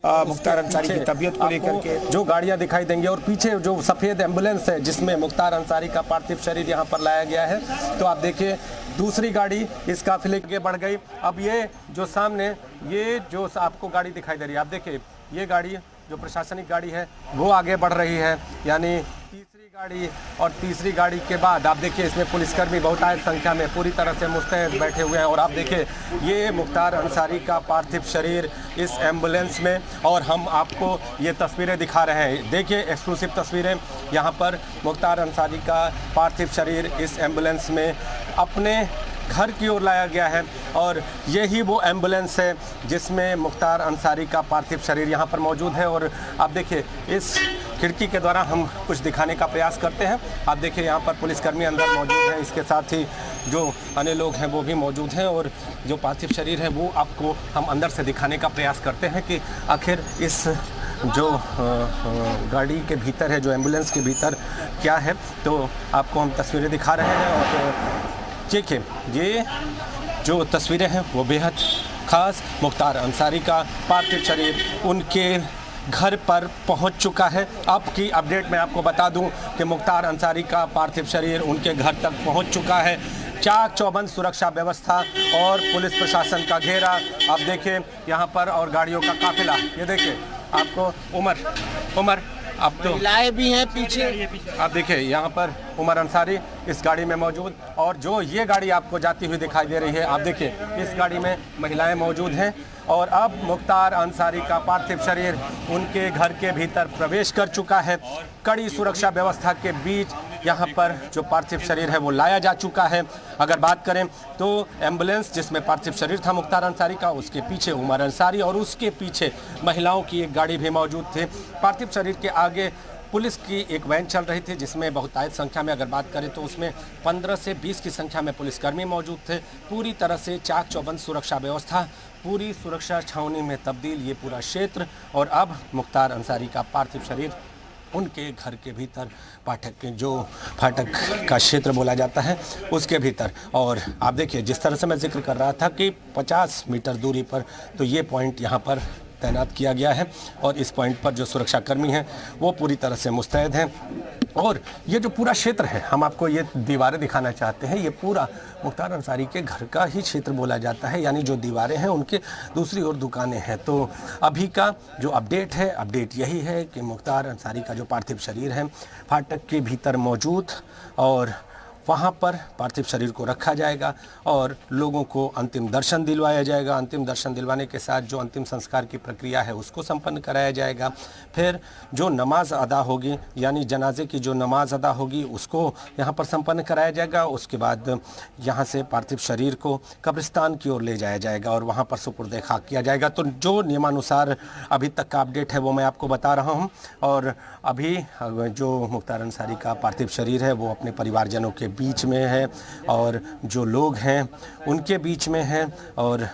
मुख्तार अंसारी की तबीयत को लेकर के जो गाड़ियां दिखाई देंगी और पीछे जो सफ़ेद एम्बुलेंस है जिसमें मुख्तार अंसारी का पार्थिव शरीर यहां पर लाया गया है। तो आप देखिए दूसरी गाड़ी इस काफिले के बढ़ गई। अब ये जो सामने ये जो आपको गाड़ी दिखाई दे रही है, आप देखिए ये गाड़ी जो प्रशासनिक गाड़ी है वो आगे बढ़ रही है, यानी तीसरी गाड़ी, और तीसरी गाड़ी के बाद आप देखिए इसमें पुलिसकर्मी बहुतायत संख्या में पूरी तरह से मुस्तैद बैठे हुए हैं। और आप देखिए ये मुख्तार अंसारी का पार्थिव शरीर इस एम्बुलेंस में, और हम आपको ये तस्वीरें दिखा रहे हैं। देखिए एक्सक्लूसिव तस्वीरें, यहाँ पर मुख्तार अंसारी का पार्थिव शरीर इस एम्बुलेंस में अपने घर की ओर लाया गया है, और यही वो एम्बुलेंस है जिसमें मुख्तार अंसारी का पार्थिव शरीर यहाँ पर मौजूद है। और आप देखिए इस खिड़की के द्वारा हम कुछ दिखाने का प्रयास करते हैं। आप देखिए यहाँ पर पुलिसकर्मी अंदर मौजूद हैं, इसके साथ ही जो अन्य लोग हैं वो भी मौजूद हैं, और जो पार्थिव शरीर है वो आपको हम अंदर से दिखाने का प्रयास करते हैं कि आखिर इस जो गाड़ी के भीतर है, जो एम्बुलेंस के भीतर क्या है। तो आपको हम तस्वीरें दिखा रहे हैं, और देखिए ये जो तस्वीरें हैं वो बेहद ख़ास मुख्तार अंसारी का पार्थिव शरीर उनके घर पर पहुंच चुका है। अब की अपडेट मैं आपको बता दूं कि मुख्तार अंसारी का पार्थिव शरीर उनके घर तक पहुंच चुका है। चाक चौबंद सुरक्षा व्यवस्था और पुलिस प्रशासन का घेरा आप देखिए यहाँ पर, और गाड़ियों का काफिला। ये देखिए आपको उमर अब तो महिलाएं भी हैं पीछे। आप देखिए यहाँ पर उमर अंसारी इस गाड़ी में मौजूद, और जो ये गाड़ी आपको जाती हुई दिखाई दे रही है, आप देखिए इस गाड़ी में महिलाएं मौजूद हैं। और अब मुख्तार अंसारी का पार्थिव शरीर उनके घर के भीतर प्रवेश कर चुका है। कड़ी सुरक्षा व्यवस्था के बीच यहाँ पर जो पार्थिव शरीर है वो लाया जा चुका है। अगर बात करें तो एम्बुलेंस जिसमें पार्थिव शरीर था मुख्तार अंसारी का, उसके पीछे उमर अंसारी और उसके पीछे महिलाओं की एक गाड़ी भी मौजूद थी। पार्थिव शरीर के आगे पुलिस की एक वैन चल रही थी जिसमें बहुतायत संख्या में, अगर बात करें तो उसमें 15 से 20 की संख्या में पुलिसकर्मी मौजूद थे। पूरी तरह से चाक चौबंद सुरक्षा व्यवस्था, पूरी सुरक्षा छावनी में तब्दील ये पूरा क्षेत्र। और अब मुख्तार अंसारी का पार्थिव शरीर उनके घर के भीतर फाटक का क्षेत्र बोला जाता है उसके भीतर। और आप देखिए जिस तरह से मैं जिक्र कर रहा था कि 50 मीटर दूरी पर तो ये पॉइंट यहाँ पर तैनात किया गया है, और इस पॉइंट पर जो सुरक्षाकर्मी हैं वो पूरी तरह से मुस्तैद हैं। और ये जो पूरा क्षेत्र है, हम आपको ये दीवारें दिखाना चाहते हैं, ये पूरा मुख्तार अंसारी के घर का ही क्षेत्र बोला जाता है, यानी जो दीवारें हैं उनके दूसरी ओर दुकानें हैं। तो अभी का जो अपडेट यही है कि मुख्तार अंसारी का जो पार्थिव शरीर है फाटक के भीतर मौजूद, और वहाँ पर पार्थिव शरीर को रखा जाएगा और लोगों को अंतिम दर्शन दिलवाया जाएगा। अंतिम दर्शन दिलवाने के साथ जो अंतिम संस्कार की प्रक्रिया है उसको संपन्न कराया जाएगा। फिर जो नमाज अदा होगी, यानी जनाजे की जो नमाज अदा होगी उसको यहाँ पर संपन्न कराया जाएगा। उसके बाद यहाँ से पार्थिव शरीर को कब्रिस्तान की ओर ले जाया जाएगा और वहाँ पर सुपुर्द खाक किया जाएगा। तो जो नियमानुसार अभी तक का अपडेट है वो मैं आपको बता रहा हूँ। और अभी जो मुख्तार अंसारी का पार्थिव शरीर है वो अपने परिवारजनों के बीच में है, और जो लोग हैं उनके बीच में हैं। और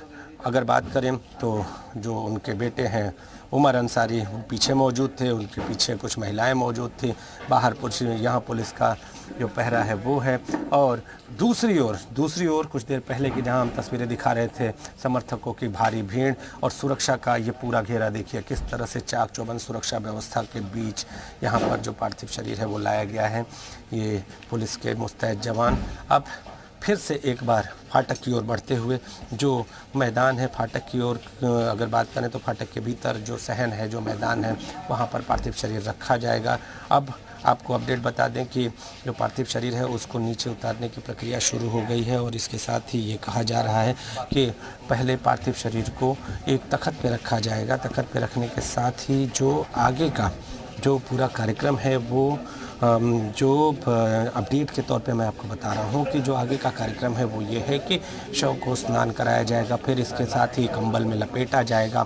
अगर बात करें तो जो उनके बेटे हैं उमर अंसारी पीछे मौजूद थे, उनके पीछे कुछ महिलाएं मौजूद थी। बाहर यहाँ पुलिस का जो पहरा है वो है। और दूसरी ओर कुछ देर पहले की जहां हम तस्वीरें दिखा रहे थे, समर्थकों की भारी भीड़ और सुरक्षा का ये पूरा घेरा देखिए किस तरह से चाक चौबंद सुरक्षा व्यवस्था के बीच यहाँ पर जो पार्थिव शरीर है वो लाया गया है। ये पुलिस के मुस्तैद जवान अब फिर से एक बार फाटक की ओर बढ़ते हुए, जो मैदान है फाटक की ओर, अगर बात करें तो फाटक के भीतर जो सहन है, जो मैदान है, वहाँ पर पार्थिव शरीर रखा जाएगा। अब आपको अपडेट बता दें कि जो पार्थिव शरीर है उसको नीचे उतारने की प्रक्रिया शुरू हो गई है, और इसके साथ ही ये कहा जा रहा है कि पहले पार्थिव शरीर को एक तख्त पे रखा जाएगा। तख्त पे रखने के साथ ही जो आगे का जो पूरा कार्यक्रम है वो जो अपडेट के तौर पे मैं आपको बता रहा हूँ कि जो आगे का कार्यक्रम है वो ये है कि शव को स्नान कराया जाएगा, फिर इसके साथ ही कंबल में लपेटा जाएगा।